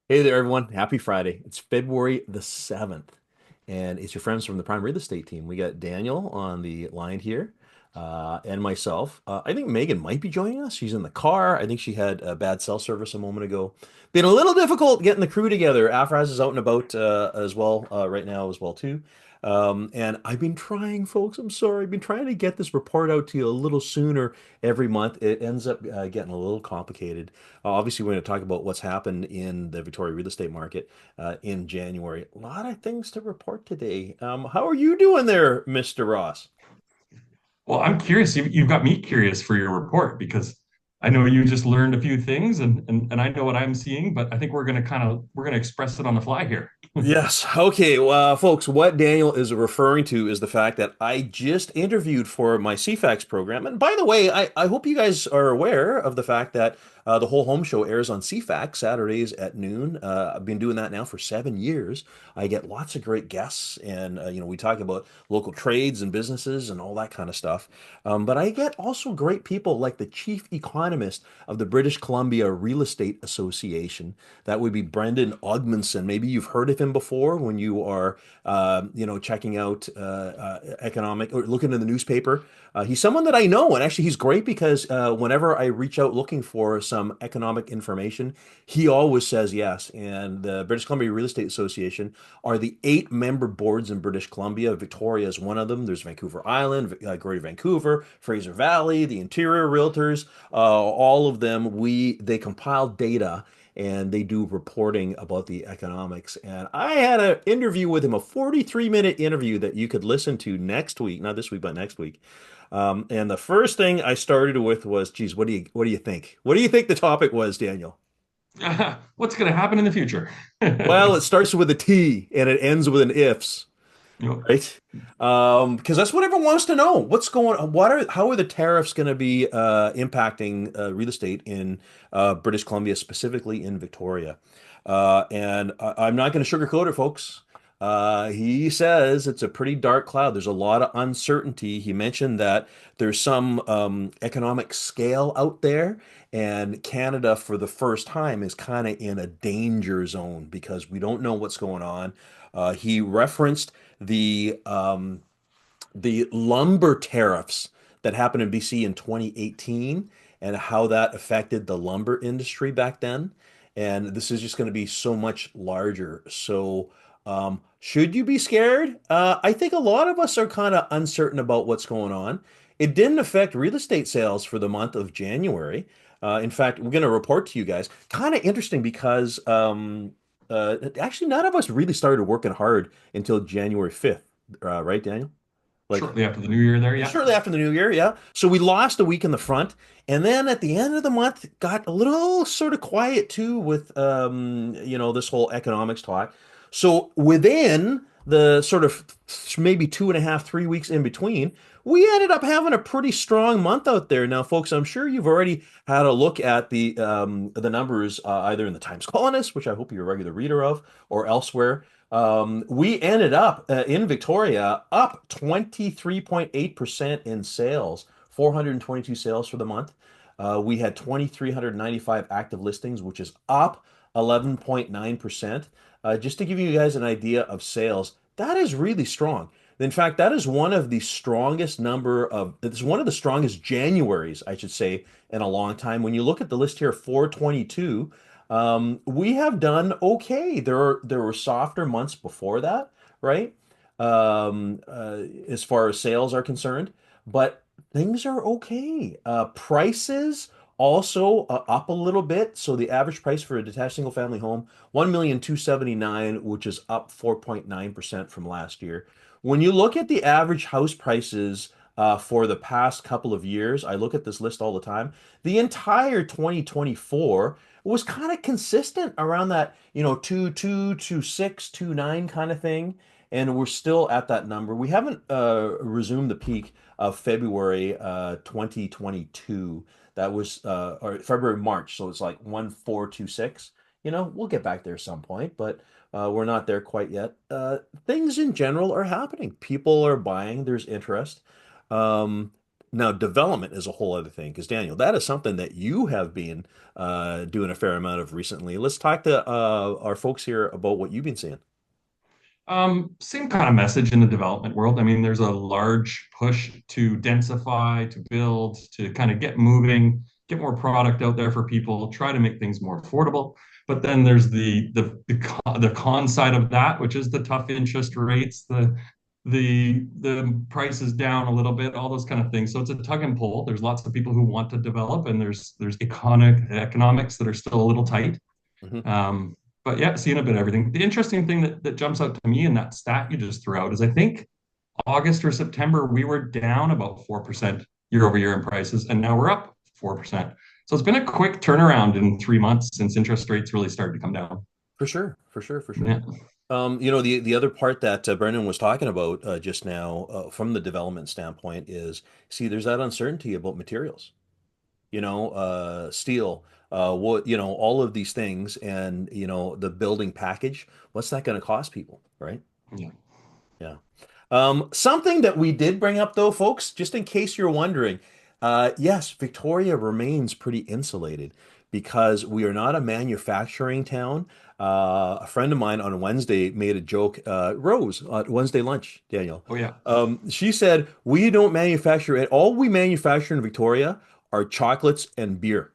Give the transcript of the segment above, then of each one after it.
Hey there, everyone. Happy Friday. It's February the 7th, and it's your friends from the Prime Real Estate team. We got Daniel on the line here, and myself. I think Megan might be joining us. She's in the car. I think she had a bad cell service a moment ago. Been a little difficult getting the crew together. Afraz is out and about as well right now as well too. And I've been trying, folks. I'm sorry. I've been trying to get this report out to you a little sooner every month. It ends up getting a little complicated. Obviously, we're going to talk about what's happened in the Victoria real estate market in January. A lot of things to report today. How are you doing there, Mr. Ross? Well, I'm curious. You've got me curious for your report because I know you just learned a few things and I know what I'm seeing, but I think we're gonna express it on the fly here. Yes. Okay. Well, folks, what Daniel is referring to is the fact that I just interviewed for my CFAX program. And by the way, I hope you guys are aware of the fact that the whole home show airs on CFAX Saturdays at noon. I've been doing that now for 7 years. I get lots of great guests, and we talk about local trades and businesses and all that kind of stuff. But I get also great people like the chief economist of the British Columbia Real Estate Association. That would be Brendan Ogmanson. Maybe you've heard of him before when you are, checking out economic or looking in the newspaper. He's someone that I know, and actually, he's great because whenever I reach out looking for some economic information, he always says yes. And the British Columbia Real Estate Association are the 8 member boards in British Columbia. Victoria is one of them. There's Vancouver Island, Greater Vancouver, Fraser Valley, the Interior Realtors. All of them, they compile data and they do reporting about the economics. And I had an interview with him, a 43-minute interview that you could listen to next week, not this week, but next week. And the first thing I started with was, geez, what do you think? What do you think the topic was, Daniel? What's gonna happen in the future? Well, it starts with a T and it ends with an ifs, You right? Because that's what everyone wants to know. What's going on? How are the tariffs going to be impacting real estate in British Columbia, specifically in Victoria? I'm not going to sugarcoat it, folks. He says it's a pretty dark cloud. There's a lot of uncertainty. He mentioned that there's some economic scale out there, and Canada, for the first time, is kind of in a danger zone because we don't know what's going on. He referenced the lumber tariffs that happened in BC in 2018 and how that affected the lumber industry back then. And this is just going to be so much larger. So, should you be scared? I think a lot of us are kind of uncertain about what's going on. It didn't affect real estate sales for the month of January. In fact, we're going to report to you guys. Kind of interesting because actually, none of us really started working hard until January 5th, right, Daniel? Like Shortly after the new year there, yeah. shortly after the new year, yeah. So we lost a week in the front, and then at the end of the month, got a little sort of quiet too with this whole economics talk. So within the sort of maybe 2.5, 3 weeks in between, we ended up having a pretty strong month out there. Now, folks, I'm sure you've already had a look at the numbers either in the Times Colonist, which I hope you're a regular reader of, or elsewhere. We ended up in Victoria up 23.8% in sales, 422 sales for the month. We had 2,395 active listings, which is up 11.9%. Just to give you guys an idea of sales, that is really strong. In fact, that is it's one of the strongest Januaries, I should say, in a long time. When you look at the list here, 422. We have done okay. There were softer months before that, right? As far as sales are concerned, but things are okay. Prices also up a little bit. So the average price for a detached single family home, 1,279,000, which is up 4.9% from last year. When you look at the average house prices for the past couple of years, I look at this list all the time. The entire 2024 was kind of consistent around that, 2.2, 2.6, 2.9 kind of thing. And we're still at that number. We haven't resumed the peak of February 2022. That was or February, March. So it's like 1,426. We'll get back there some point, but we're not there quite yet. Things in general are happening. People are buying. There's interest. Um, Now, development is a whole other thing because Daniel, that is something that you have been doing a fair amount of recently. Let's talk to our folks here about what you've been seeing. Same kind of message in the development world. I mean, there's a large push to densify, to build, to kind of get moving, get more product out there for people, try to make things more affordable. But then there's the con side of that, which is the tough interest rates, the prices down a little bit, all those kind of things. So it's a tug and pull. There's lots of people who want to develop, and there's economics that are still a little tight. Hmm. Um, but yeah, seeing a bit of everything. The interesting thing that jumps out to me in that stat you just threw out is I think August or September, we were down about 4% year over year in prices, and now we're up 4%. So it's been a quick turnaround in 3 months since interest rates really started to come down. For sure, for sure, for sure. Yeah. The other part that Brendan was talking about just now, from the development standpoint, is see, there's that uncertainty about materials. Steel, what, all of these things, and the building package. What's that going to cost people, right? Yeah. Yeah. Something that we did bring up though, folks, just in case you're wondering, yes, Victoria remains pretty insulated because we are not a manufacturing town. A friend of mine on Wednesday made a joke, Rose, at Wednesday lunch, Daniel. Oh yeah. She said, we don't manufacture it. All we manufacture in Victoria are chocolates and beer,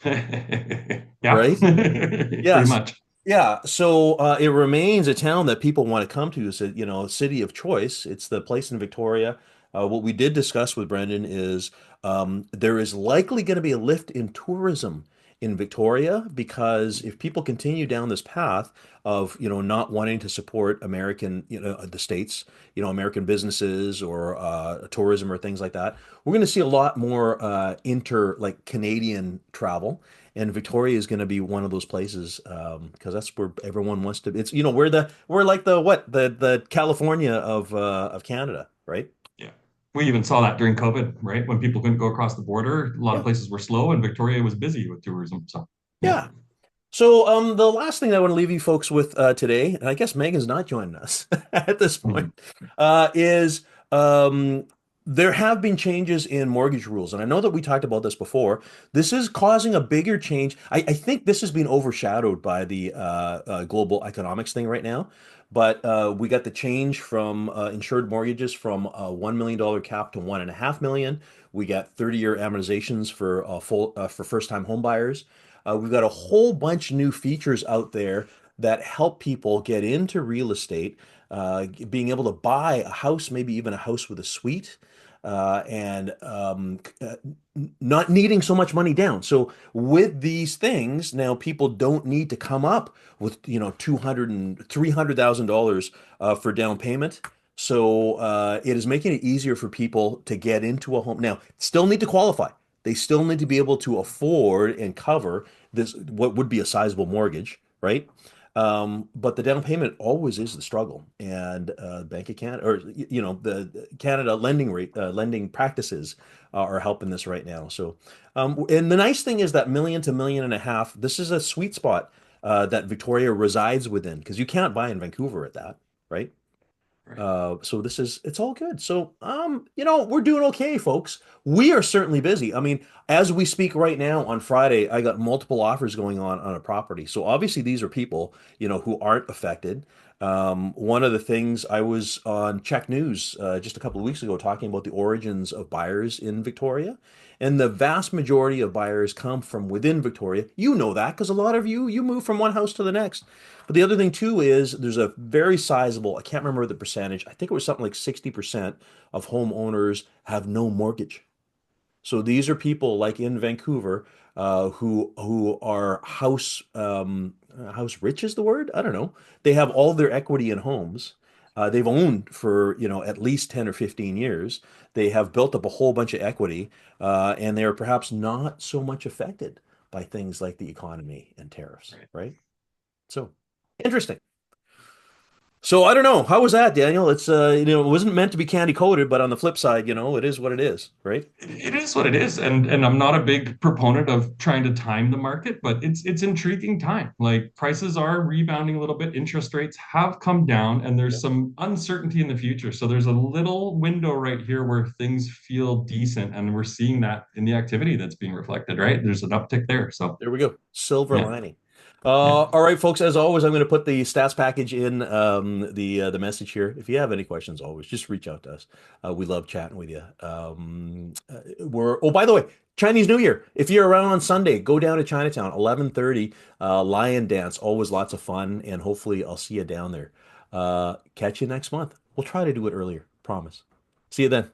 Yeah. right? Pretty Yes. much. Yeah. So it remains a town that people want to come to. It's a city of choice. It's the place in Victoria. What we did discuss with Brendan is there is likely going to be a lift in tourism in Victoria because if people continue down this path of, not wanting to support American, the states, American businesses or tourism or things like that, we're going to see a lot more like Canadian travel. And Victoria is going to be one of those places because that's where everyone wants to. It's we're like the California of Canada, right? Yeah. We even saw that during COVID, right? When people couldn't go across the border, a lot of Yeah, places were slow and Victoria was busy with tourism. So yeah. yeah. So the last thing I want to leave you folks with today, and I guess Megan's not joining us at this Mhm. point, is there have been changes in mortgage rules, and I know that we talked about this before. This is causing a bigger change. I think this has been overshadowed by the global economics thing right now. But we got the change from insured mortgages from a $1 million cap to 1.5 million. We got 30-year amortizations for full for first-time home buyers. We've got a whole bunch of new features out there that help people get into real estate, being able to buy a house, maybe even a house with a suite, and not needing so much money down. So with these things, now people don't need to come up with, 200 and $300,000 for down payment. So it is making it easier for people to get into a home. Now, still need to qualify. They still need to be able to afford and cover this, what would be a sizable mortgage, right? But the down payment always is the struggle, and Bank of Canada, or the Canada lending practices are helping this right now. So, and the nice thing is that million to million and a half, this is a sweet spot that Victoria resides within because you can't buy in Vancouver at that, right? Right. So it's all good. So, we're doing okay, folks. We are certainly busy. I mean, as we speak right now on Friday, I got multiple offers going on a property. So obviously these are people, who aren't affected. One of the things I was on Check News just a couple of weeks ago talking about the origins of buyers in Victoria. And the vast majority of buyers come from within Victoria. You know that because a lot of you move from one house to the next. But the other thing too is there's a very sizable, I can't remember the percentage, I think it was something like 60% of homeowners have no mortgage. So these are people like in Vancouver who are house rich is the word? I don't know. They have all their equity in homes. They've owned for, at least 10 or 15 years. They have built up a whole bunch of equity, and they are perhaps not so much affected by things like the economy and tariffs, Right. right? So interesting. So I don't know. How was that, Daniel? It's it wasn't meant to be candy coated, but on the flip side, it is what it is, right? It is what it is, and I'm not a big proponent of trying to time the market, but it's intriguing time. Like prices are rebounding a little bit, interest rates have come down, and there's some uncertainty in the future. So there's a little window right here where things feel decent, and we're seeing that in the activity that's being reflected, right? There's an uptick there. So There we go. Silver yeah, lining. yeah. All right, folks. As always, I'm going to put the stats package in the message here. If you have any questions, always just reach out to us. We love chatting with you. We're oh, by the way, Chinese New Year. If you're around on Sunday, go down to Chinatown, 11:30. Lion dance, always lots of fun, and hopefully I'll see you down there. Catch you next month. We'll try to do it earlier. Promise. See you then.